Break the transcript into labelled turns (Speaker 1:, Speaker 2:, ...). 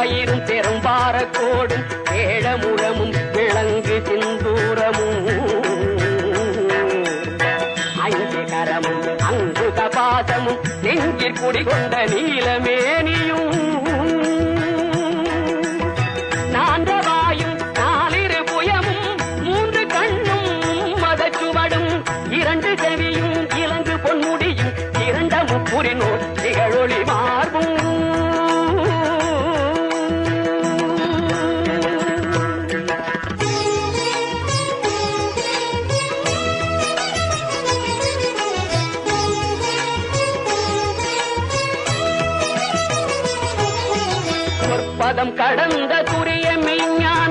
Speaker 1: வயிறும் பெரும்பார கோடும் ஏழமுழமும் விளங்கு சிந்தூரமும் ஐந்து கரமும் அங்கு கபாசமும் நெஞ்சிற் குடிகொண்ட நீலமேனியும் நான்கவாயும் நாலிரு புயமும் மூன்று கண்ணும் மதச்சுவடும் இரண்டு செவியும் இலங்கு பொன்முடியும் இரண்ட முப்புரினோர் திகழொளி மார்பும் பதம் கடந்த துரிய மெய்ஞான